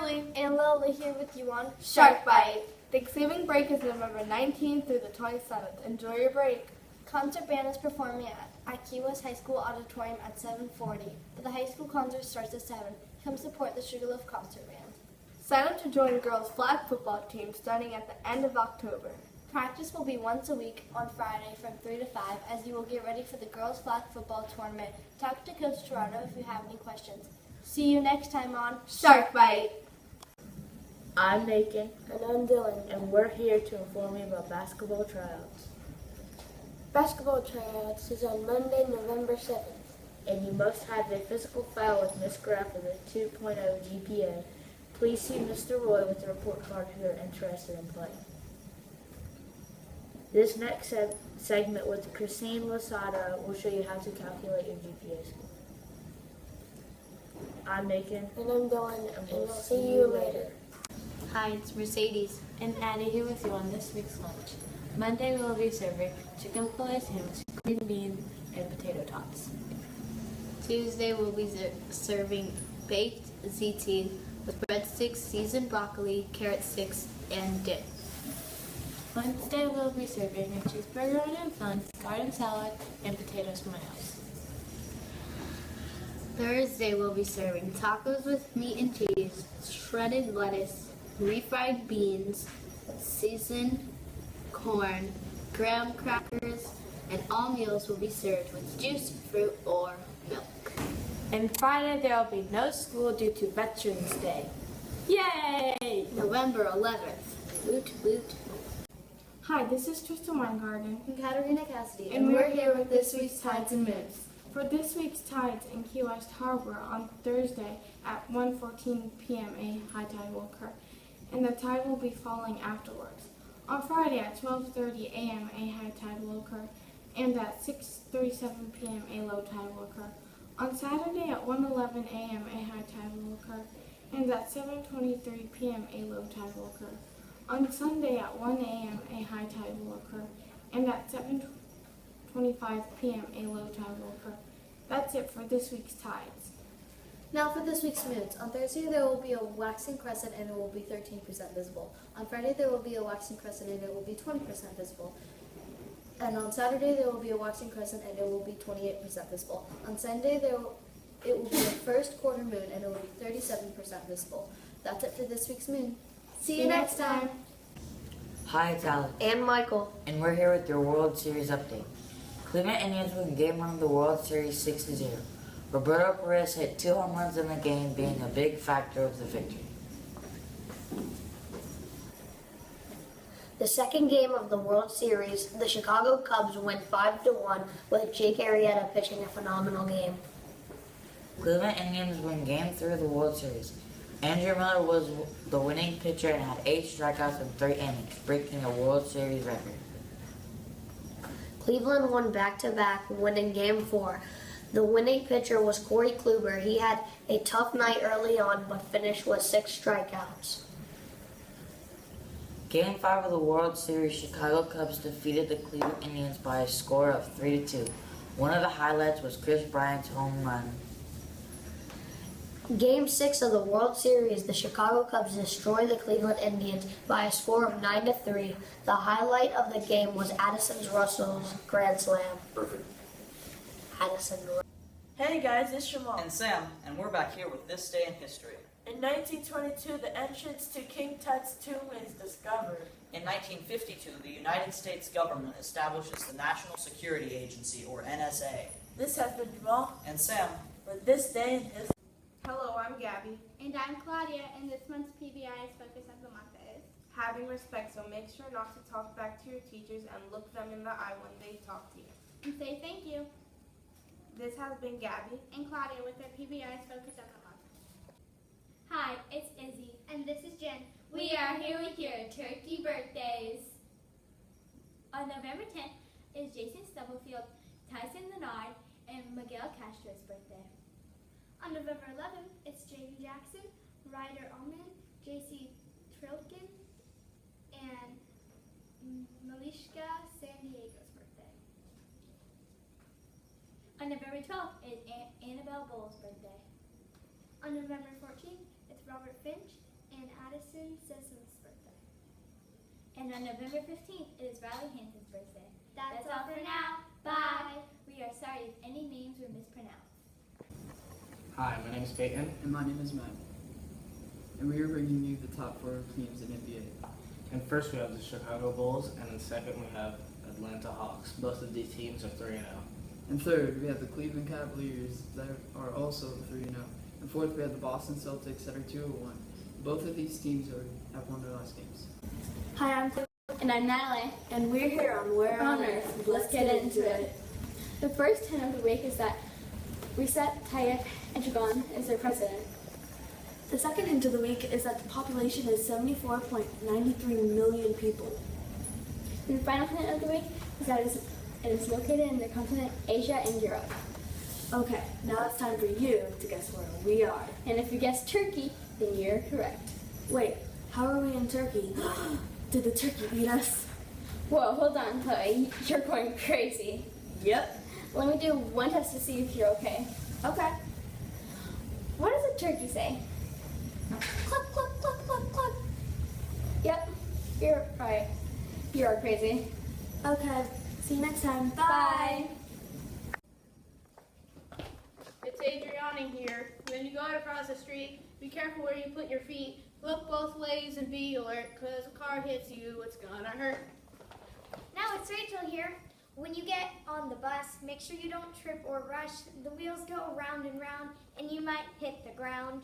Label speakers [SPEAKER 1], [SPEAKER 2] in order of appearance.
[SPEAKER 1] Riley
[SPEAKER 2] and Lily here with you on
[SPEAKER 1] Shark Bite. Thanksgiving break is November 19th through the 27th. Enjoy your break.
[SPEAKER 2] Concert band is performing at Key West High School Auditorium at 7:40. But the high school concert starts at 7. Come support the Sugarloaf Concert Band.
[SPEAKER 1] Sign up to join girls' flag football team starting at the end of October.
[SPEAKER 2] Practice will be once a week on Friday from 3 to 5 as you will get ready for the girls' flag football tournament. Talk to Coach Toronto if you have any questions. See you next time on
[SPEAKER 1] Shark Bite.
[SPEAKER 3] I'm Macon.
[SPEAKER 2] And I'm Dylan.
[SPEAKER 3] And we're here to inform you about basketball tryouts.
[SPEAKER 2] Basketball tryouts is on Monday, November 7th.
[SPEAKER 3] And you must have a physical file with Ms. Graff with a 2.0 GPA. Please see Mr. Roy with the report card if you're interested in playing. This next segment with Christine Losada will show you how to calculate your GPA score. I'm Macon.
[SPEAKER 2] And I'm Dylan.
[SPEAKER 3] And we'll see you later.
[SPEAKER 4] Hi, it's Mercedes and Addie here with you on this week's lunch. Monday we will be serving chicken fillet sandwich, green beans, and potato tots. Tuesday we'll be serving baked ziti with breadsticks, seasoned broccoli, carrot sticks, and dip. Wednesday we'll be serving a cheeseburger and buns, garden salad, and potato tomatoes. Thursday we'll be serving tacos with meat and cheese, shredded lettuce, refried beans, seasoned corn, graham crackers, and all meals will be served with juice, fruit, or milk.
[SPEAKER 3] And Friday there will be no school due to Veterans Day. Yay!
[SPEAKER 4] November 11th. Woot woot.
[SPEAKER 1] Hi, this is Crystal Weingarten.
[SPEAKER 2] And Katarina Cassidy.
[SPEAKER 1] And we're here with this week's Tides and Moves. For this week's tides in Key West Harbor on Thursday at 1:14 p.m. a high tide will occur, and the tide will be falling afterwards. On Friday at 12:30 a.m. a high tide will occur, and at 6:37 p.m. a low tide will occur. On Saturday at 1:11 a.m. a high tide will occur, and at 7:23 p.m. a low tide will occur. On Sunday at 1 a.m. a high tide will occur, and at 7:25 p.m. a low tide will occur. That's it for this week's tides.
[SPEAKER 2] Now for this week's moons. On Thursday there will be a waxing crescent and it will be 13% visible. On Friday there will be a waxing crescent and it will be 20% visible. And on Saturday there will be a waxing crescent and it will be 28% visible. On Sunday it will be the first quarter moon and it will be 37% visible. That's it for this week's moon. See you next time.
[SPEAKER 5] Hi, it's Alex.
[SPEAKER 2] And Michael.
[SPEAKER 5] And we're here with your World Series update. Cleveland Indians won Game 1 of the World Series 6-0. Roberto Perez hit 2 home runs in the game, being a big factor of the victory.
[SPEAKER 6] The second game of the World Series, the Chicago Cubs win 5-1 with Jake Arrieta pitching a phenomenal game.
[SPEAKER 5] Cleveland Indians won Game 3 of the World Series. Andrew Miller was the winning pitcher and had 8 strikeouts in 3 innings, breaking a World Series record.
[SPEAKER 6] Cleveland won back-to-back, winning Game 4. The winning pitcher was Corey Kluber. He had a tough night early on, but finished with 6 strikeouts.
[SPEAKER 5] Game 5 of the World Series, Chicago Cubs defeated the Cleveland Indians by a score of 3-2. One of the highlights was Chris Bryant's home run.
[SPEAKER 6] Game 6 of the World Series, the Chicago Cubs destroyed the Cleveland Indians by a score of 9-3. The highlight of the game was Addison Russell's grand slam.
[SPEAKER 7] Perfect.
[SPEAKER 6] Addison.
[SPEAKER 8] Hey guys, it's Jamal.
[SPEAKER 9] And Sam, and we're back here with This Day in History.
[SPEAKER 8] In 1922, the entrance to King Tut's tomb is discovered.
[SPEAKER 9] In 1952, the United States government establishes the National Security Agency, or NSA.
[SPEAKER 8] This has been Jamal.
[SPEAKER 9] And Sam.
[SPEAKER 8] For This Day in History.
[SPEAKER 1] Hello, I'm Gabby.
[SPEAKER 10] And I'm Claudia, and this month's PBI's focus of the month is
[SPEAKER 1] Having respect, so make sure not to talk back to your teachers and look them in the eye when they talk to you.
[SPEAKER 10] and say thank you.
[SPEAKER 1] This has been Gabby
[SPEAKER 10] And Claudia with their PBI's focus of the month. Hi, it's Izzy. And this is Jen. We are here with your turkey birthdays. On November 10th is Jason Stubblefield, Tyson Lenard, and Miguel Castro's birthday. On November 11th, it's J.V. Jackson, Ryder Ullman, J.C. Trilkin, and Malishka San Diego's birthday. On November 12th is Annabelle Bowles' birthday. On November 14th, it's Robert Finch, Kristen Sisson's birthday.
[SPEAKER 7] And on November 15th, it is Riley Hanson's birthday.
[SPEAKER 10] That's all for now. Bye.
[SPEAKER 7] We are sorry if any names were mispronounced.
[SPEAKER 11] Hi, my name is Peyton.
[SPEAKER 12] And my name is Matt. And we are bringing you the top 4 teams in NBA.
[SPEAKER 11] And first we have the Chicago Bulls, and then second we have Atlanta Hawks. Both of these teams are 3-0.
[SPEAKER 12] And third, we have the Cleveland Cavaliers that are also 3-0. And fourth, we have the Boston Celtics that are 2-1. Both of these teams have won their last games.
[SPEAKER 7] Hi, I'm Chloe.
[SPEAKER 4] And I'm Natalie. And we're here on Where on Earth. Let's get into it.
[SPEAKER 7] The first 10 of the week is that Recep Tayyip Erdogan is their president.
[SPEAKER 13] The second hint of the week is that the population is 74.93 million people.
[SPEAKER 7] And the final hint of the week is that it is located in the continent Asia and Europe.
[SPEAKER 13] Okay, now it's time for you to guess where we are.
[SPEAKER 7] And if you guess Turkey, then you're correct.
[SPEAKER 13] Wait, how are we in Turkey? Did the turkey eat us?
[SPEAKER 7] Whoa, hold on, Chloe. You're going crazy.
[SPEAKER 13] Yep.
[SPEAKER 7] Let me do one test to see if you're okay.
[SPEAKER 13] Okay.
[SPEAKER 7] What does a turkey say?
[SPEAKER 10] Cluck, cluck, cluck, cluck, cluck.
[SPEAKER 7] Yep, you're right. You are crazy.
[SPEAKER 13] Okay, see you next time.
[SPEAKER 7] Bye.
[SPEAKER 14] It's Adriani here. When you go out across the street, be careful where you put your feet. Look both ways and be alert, because a car hits you, it's gonna hurt.
[SPEAKER 10] Now it's Rachel here. When you get on the bus, make sure you don't trip or rush. The wheels go round and round, and you might hit the ground.